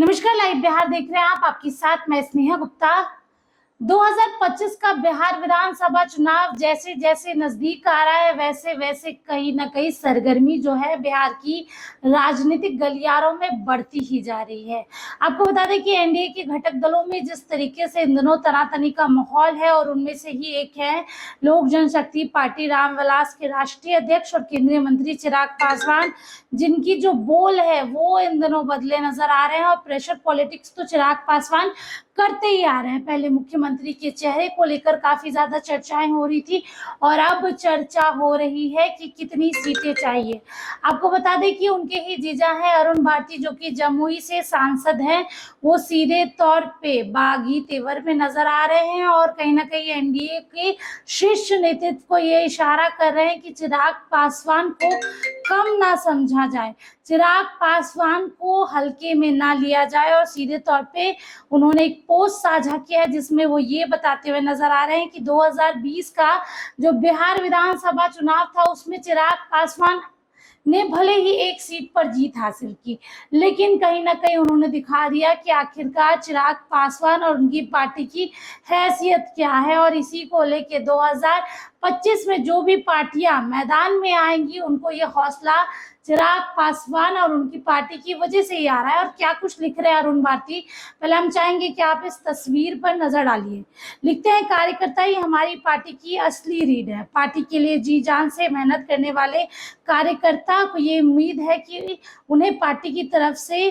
नमस्कार, लाइव बिहार देख रहे हैं आप। आपके साथ मैं स्नेहा गुप्ता। 2025 का बिहार विधानसभा चुनाव जैसे जैसे नजदीक आ रहा है वैसे वैसे कहीं ना कहीं सरगर्मी जो है बिहार की राजनीतिक गलियारों में बढ़ती ही जा रही है। आपको बता दें कि एनडीए के घटक दलों में जिस तरीके से इन दिनों तनातनी का माहौल है और उनमें से ही एक है लोक जनशक्ति पार्टी रामविलास के राष्ट्रीय अध्यक्ष और केंद्रीय मंत्री चिराग पासवान, जिनकी जो बोल है वो इन दिनों बदले नजर आ रहे हैं। और प्रेशर पॉलिटिक्स तो चिराग पासवान करते ही आ रहे हैं। पहले मुख्यमंत्री के चेहरे को लेकर काफी ज्यादा चर्चाएं हो रही थी और अब चर्चा हो रही है कि कितनी सीटें चाहिए। आपको बता दें कि उनके ही जीजा हैं अरुण भारती, जो कि जमुई से सांसद हैं। वो सीधे तौर पे बागी तेवर में नजर आ रहे हैं और कहीं ना कहीं एनडीए के शीर्ष नेतृत्व को ये इशारा कर रहे हैं कि चिराग पासवान को कम ना समझा जाए, चिराग पासवान को हल्के में ना लिया जाए। और सीधे तौर पे उन्होंने एक पोस्ट साझा किया है जिसमें वो ये बताते हुए नजर आ रहे हैं कि 2020 का जो बिहार विधानसभा चुनाव था उसमें चिराग पासवान ने भले ही एक सीट पर जीत हासिल की, लेकिन कहीं ना कहीं उन्होंने दिखा दिया कि आखिरकार चिराग पासवान और उनकी पार्टी की हैसियत क्या है। और इसी को लेके 2025 में जो भी पार्टियां मैदान में आएंगी उनको ये हौसला चिराग पासवान और उनकी पार्टी की वजह से ही आ रहा है। और क्या कुछ लिख रहे हैं अरुण भारती, पहले हम चाहेंगे कि आप इस तस्वीर पर नजर डालिए। लिखते हैं, कार्यकर्ता ही हमारी पार्टी की असली रीढ़ है। पार्टी के लिए जी जान से मेहनत करने वाले कार्यकर्ता को ये उम्मीद है कि उन्हें पार्टी की तरफ से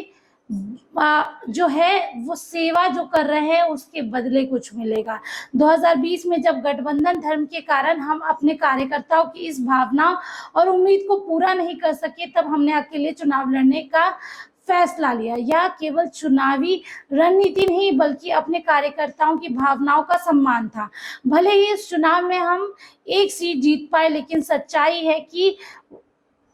जो है वो सेवा जो कर रहे हैं उसके बदले कुछ मिलेगा। 2020 में जब गठबंधन धर्म के कारण हम अपने कार्यकर्ताओं की इस भावना और उम्मीद को पूरा नहीं कर सके, तब हमने अकेले चुनाव लड़ने का फैसला लिया। यह केवल चुनावी रणनीति नहीं बल्कि अपने कार्यकर्ताओं की भावनाओं का सम्मान था। भले ही इस चुनाव में हम एक सीट जीत पाए, लेकिन सच्चाई है कि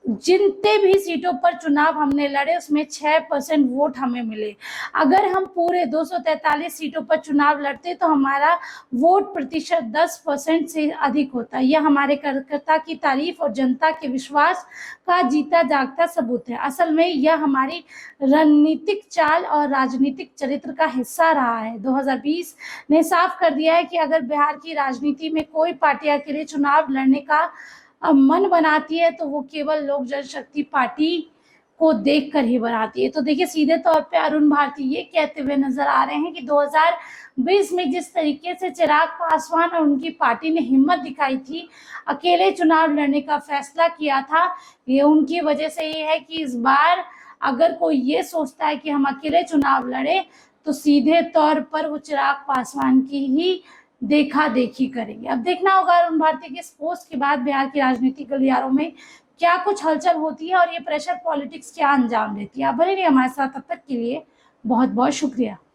जितने भी सीटों पर चुनाव हमने लड़े उसमें 6% वोट हमें मिले। अगर हम पूरे 243 सीटों पर चुनाव लड़ते तो हमारा वोट प्रतिशत 10% से अधिक होता। यह हमारे कार्यकर्ता की तारीफ और जनता के विश्वास का जीता जागता सबूत है। असल में यह हमारी रणनीतिक चाल और राजनीतिक चरित्र का हिस्सा रहा है। 2020 ने साफ कर दिया है कि अगर बिहार की राजनीति में कोई पार्टी अकेले चुनाव लड़ने का मन बनाती है तो वो केवल लोक जनशक्ति पार्टी को देखकर ही बनाती है। तो देखिए, सीधे तौर पे अरुण भारती ये कहते हुए नजर आ रहे हैं कि 2020 में जिस तरीके से चिराग पासवान और उनकी पार्टी ने हिम्मत दिखाई थी, अकेले चुनाव लड़ने का फैसला किया था, ये उनकी वजह से ये है कि इस बार अगर कोई ये सोचता है कि हम अकेले चुनाव लड़े तो सीधे तौर पर वो चिराग पासवान की ही देखा देखी करेंगे। अब देखना होगा अरुण भारती के इस पोस्ट के बाद बिहार की राजनीतिक गलियारों में क्या कुछ हलचल होती है और ये प्रेशर पॉलिटिक्स क्या अंजाम लेती है। आप बने रहिए हमारे साथ, तब तक के लिए बहुत बहुत शुक्रिया।